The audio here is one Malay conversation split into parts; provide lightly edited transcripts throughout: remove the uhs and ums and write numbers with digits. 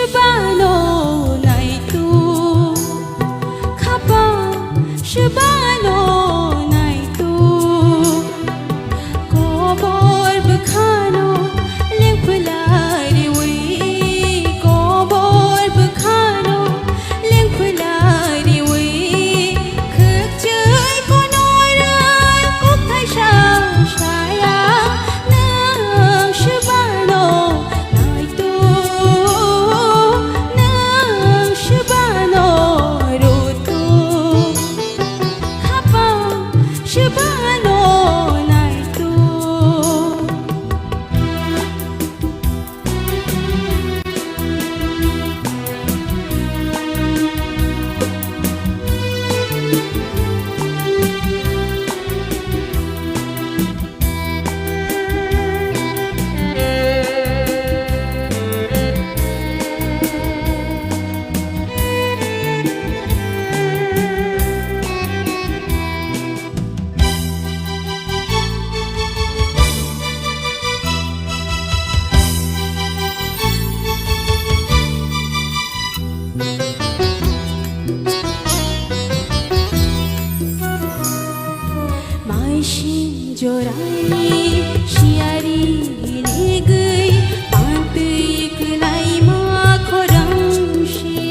Shibano naitu Kapa Shibano naitu Kobor bekhano leng pelari wi Kobor bekhano leng pelari wi Khek chơi con orang uk thai sha shaya Nang Shibano naitu Nang Shibano rutu Kapa Shibano naitu Mai shin jorani shiari le gei pantui klai ma khorang shi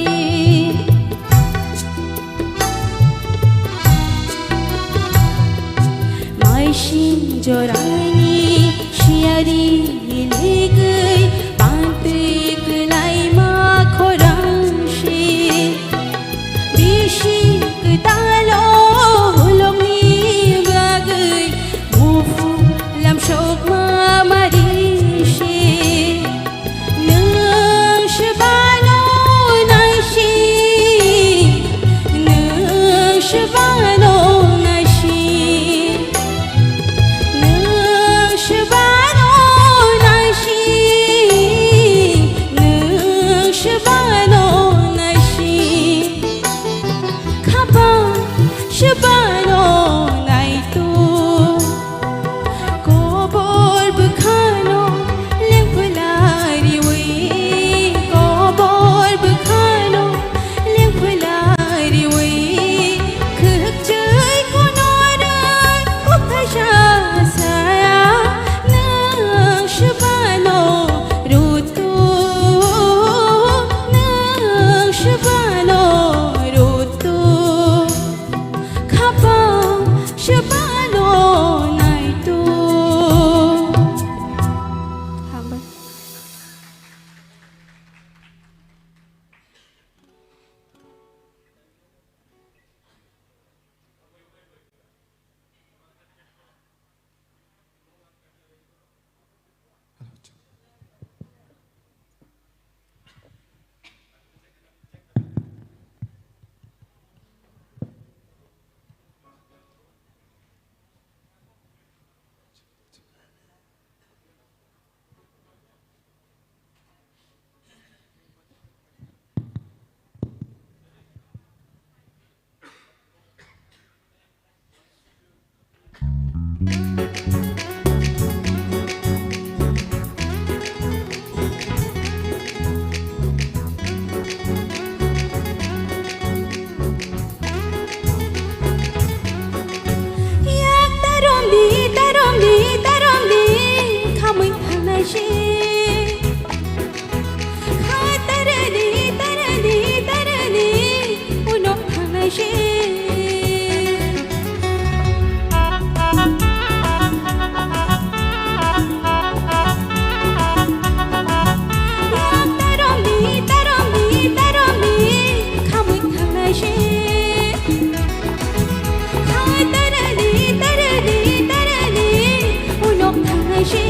Mai shin jorani shiari le gei pantui klai ma khorang shi Bishi ketalo long ni bagai mufu lam shok ma marishi Nang Shibano nai shi Nang Shibano nai shi Nang Shibano nai shi Nang Shibano nai shi Kapa Shibano naitu Kobor bekhano leng pelari wi Kobor bekhano leng pelari wi Khek chơi con orang uk thai sha saya Nang Shibano rutu Nang Shibano rutu Kapa Shibano naitu Hamba Yak tarom di Khamui thang nai shi Kha tarani Unok thang nai shi Yak tarom di Khamui thang nai shi Kha tarani Unok thang nai shi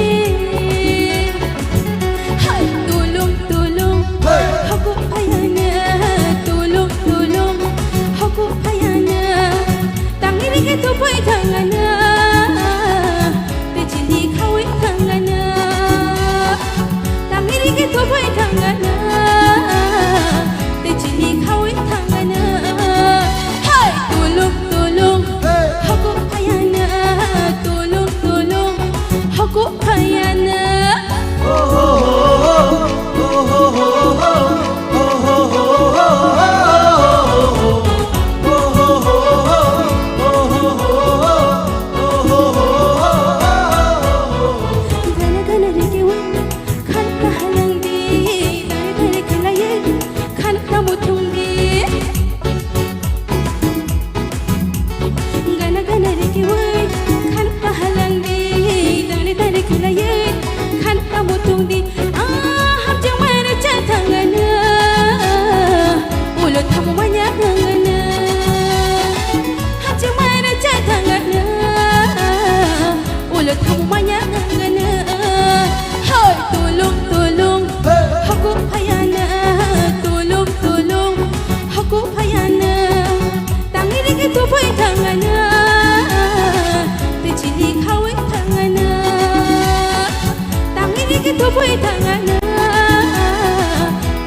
Lagi tu boy tangana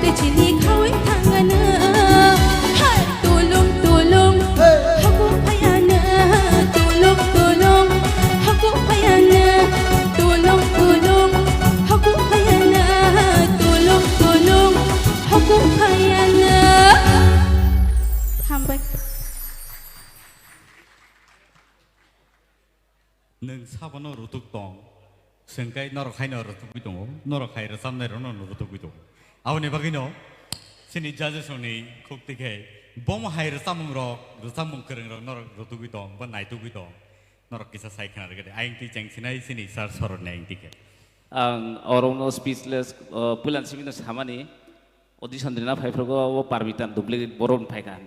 Tejili kawin tangana Hai tulung tulung Aku payana Tulung tulung Aku payana Tulung tulung Aku payana Tulung tulung Aku payana Hambai Neng sabano rutuk tong Sengkai norokai norotuk bidong Norokai rasamne rono rutuk bidong Awani bagino Sini jaja soni kuk tikai Bom hai rasamung rok Rasamung kereng rok norok rutuk bidong Ban nai tuk bidong Norok kisah saya kenal gede Aing ti jeng sinai sini sar sorot na aing tikai Ang orang no speechless pulan sini no sama ni audition dina phai phrogo wo parmitan dubli boron phai kan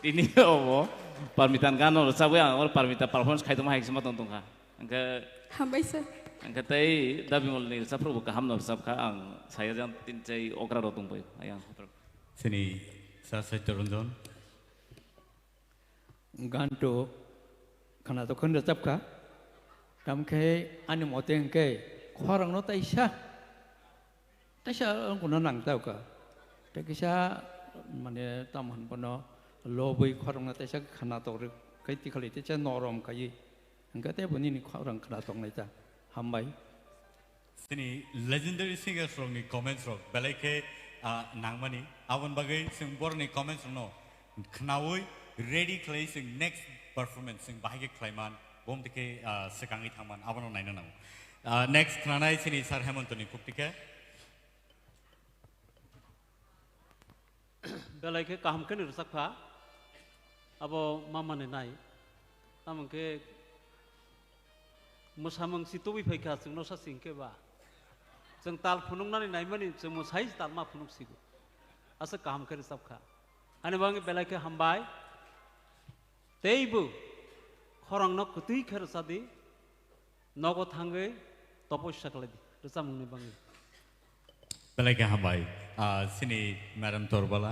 ini wo parmitan kan no sabu yang or parmita performance khai toma hai sima tong tong ka angka Hambai sir angka tai dabi mol ni sa phrogo ka ham no sab ka ang saya jang tin chai okra ro tung pai ayang Sini sar saya terunjon ganto kana to khanda chap ka tam ke ani moteng ke khwarang no taisa taisa ko nang tau ka te kisa mane tamhan pono lobui khwarang na taisa khana to kai ti khali te cha norom kai angka te buni ni khwarang khana tong nai ta hambai Sini legendary singers from ni comments rock belai nangmani awan bagai sing bor ni comments no khnawoi ready clay sing next performance sing bahage klaiman bom tike sekangi thaman awan naina nang next khnanai sini sar hemontoni kuptike belai ke kaham kan rusakpa abo mama ne nai tamang ke musamang situbi phaika sing no sa singke ba जों ताल फुनुंगनानै नायमानि जों मोसाय ताल मा फुनुंसिगो आसा गाहाम करे सबखा आने बांगे बेलायके हामबाय तेइबो खरंनो कुतुइ खरसादि नगो थांगे तपस्या खालायदि रोजा मुंनि बांगे बेलायके हामबाय सिनि मैडम तोरबाला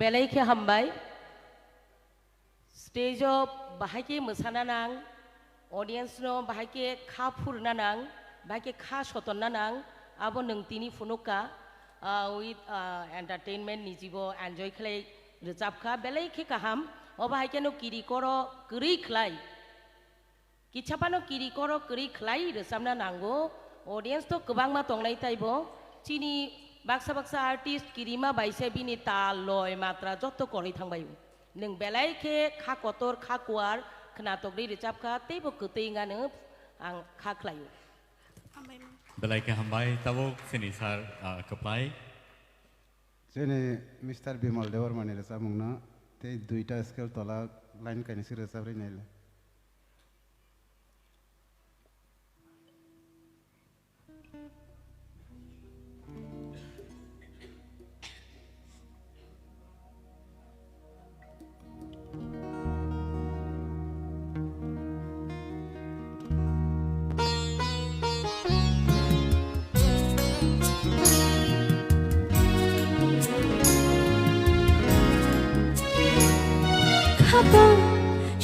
बेलायके हामबाय स्टेजो बाहायके मोसाना नां audience no bahake kha furna nang bahake kha sotonna nang abo nungtini funuka with entertainment nijibo enjoy khlai rejabkha belai khe kaham o bahake no kiri koro kri khlai kichapano kiri koro kri khlai resamna nango audience to kobang ma tongnai taibo chini baksa baksa artist kirima baise bini tal loy matra jotto kori thangbai nung belai khe kha kotor kha kuar Kenatok di dicapka tiba ketinggalan ang kaklayu. Belai ke hambai tabuk sini sar keplai. Sini Mr. Bimal Dewar mani rasa mungna te duita skill tola line kani si rasa beri nela.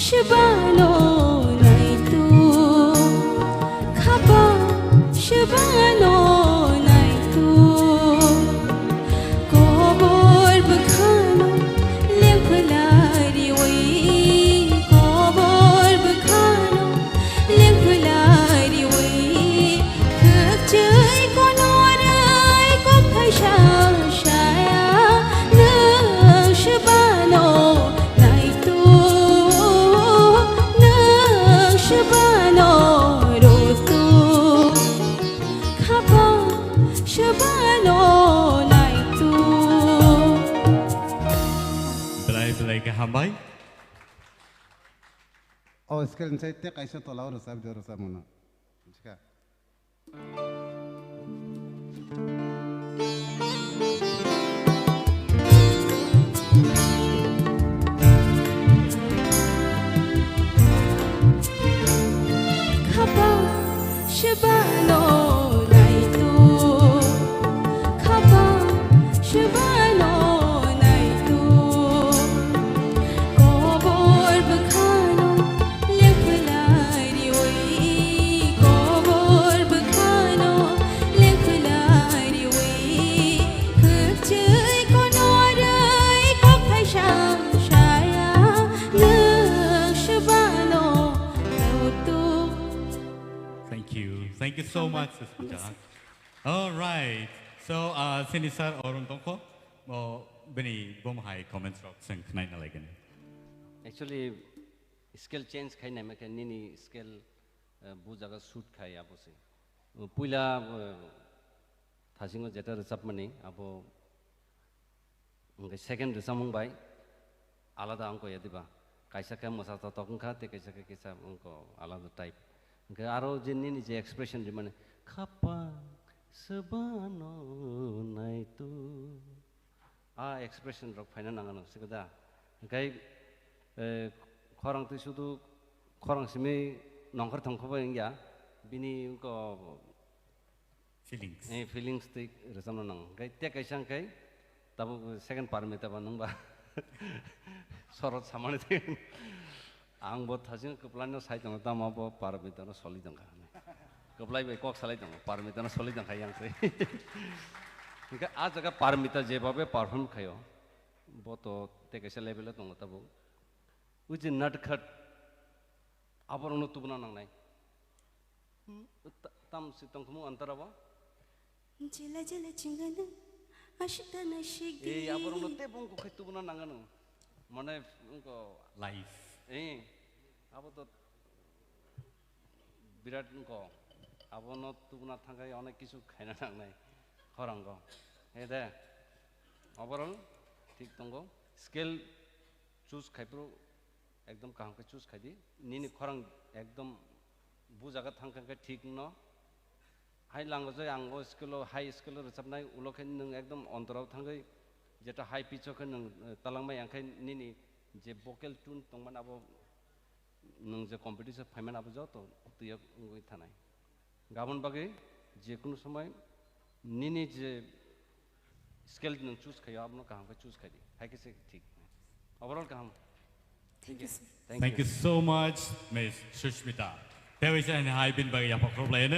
Shabano naitu Khapa Shabano naitu Kobor bekhano Lempelari wei Kobor bekhano Lempelari wei Kecai konorai Kopai shaya Nang Shabano Shabano rotu khapa Shabano naitu belai ke hambai Oh skill inside te kaisa tola rasa beri rasa mungna. Jika. Shabano naitu Khapa Shabano naitu Kobor bekhano Thank you so much, Susmita. All right. So, sini sir orang tongko, beni bom hai comments rock seng knai na lagi. Actually, skill change khai nama kan nini skill bu jaga shoot khai abo se. Pula thasingo jeta resap mani abo second resamung bai alada angko ya diba. Kaisa kan masa tatokung kha te kaisa kaisa angko alada type. Ke aro jenni ni je expression di mana khapa sebano nai tu expression rok faina nangano sikada kai khorang tu sudu khorang simi nongkar thongkhoba ingya bini ko Feelings. feelings te resam nang kai te kaisang kai tabu second parmita ba nang ba sorot samane te ang bot hasin keplan no sai tang ta ma bo parmita no soli tang ka keplai be kok salai tang parmita no soli tang yang se इनका आज जगह पारमिता जेबाबे परफॉर्म खायो वो तो ते कैसे लेवल है तो मतलब वो उस नटखट आप और उन्होंने तुबना नंग नहीं तम सितंग कुमु अंतर अब Jela jela cingana ashita na shigi. आप और उन्होंने ते बुंग को खेत तुबना नंगनो मने उनको Life. आप तो विराट उनको आप उन्होंने तुबना थंगा या उन्हें किसी खाना नंग नहीं खरंगो हे दे ओवरऑल ठीक तंगो स्केल चूज खाइप्रो एकदम कहाँ के चूज खाई दी नीनी खरंग एकदम बुझागा थंग के ठीक न हाई लैंग्वेज आंगो स्केलो हाई स्केलो सब नहीं उलोके नंग एकदम अंतराव थंगे जेटा हाई पिचो के नंग तलांग में यांखे नीनी जे वोकल ट्यून तंगमन अब नंग जे कंपटीशन फाइमन अब जाओ तो ये उंगो इतना गाबन बागे जे कुछ समय नीनी जे स्केल न चूज खायो आपनो कहाँ का चूज खाई है किसे ठीक ओवरऑल कहाँ Thank you, sir. Thank you so much, Miss Susmita. There is an high bin bagi apa problem